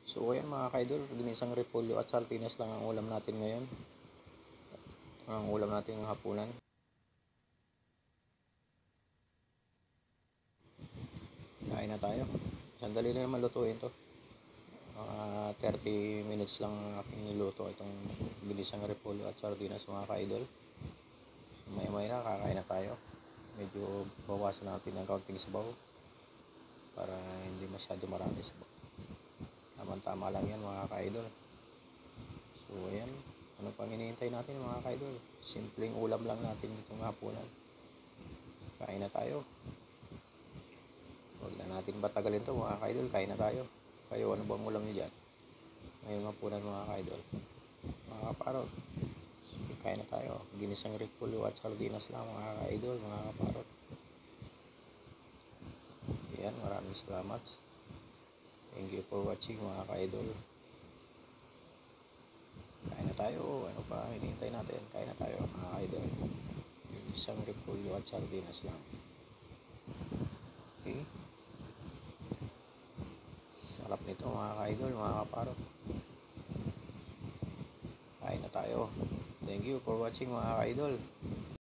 So ayan mga ka-idol, ginisang repolyo at sardinas lang ang ulam natin ngayon. Ang ulam natin ng hapunan. Kain na tayo. Sandali na naman lutuin to. 30 minutes lang aking niluto itong ginisang repolyo at sardinas mga ka-idol. Maya-maya na kakain na tayo. Medyo bawasan natin ng kaunting sabaw para hindi masyado marami sabaw. Tama-tama lang yan mga ka-idol. So ayan, ano pang hinihintay natin mga ka-idol? Simpleng ulam lang natin itong hapunan. Kain na tayo. Huwag na natin patagalin to mga ka-idol, kain na tayo. Kayo, ano bang ulam nyo dyan? Ngayong hapunan mga ka-idol. Mga kaparot, kain na tayo. Ginisang repolyo at sardinas lang mga ka-idol, mga kaparot. Ayan, maraming salamat. Thank you for watching mga ka-idol. Kain na tayo. Ano pa hinihintay natin? Kain na tayo mga ka-idol. Isang repolyo at sardinas lang. Okay. Sarap nito mga ka-idol, mga kaparot. Kain na tayo. Thank you for watching mga ka-idol.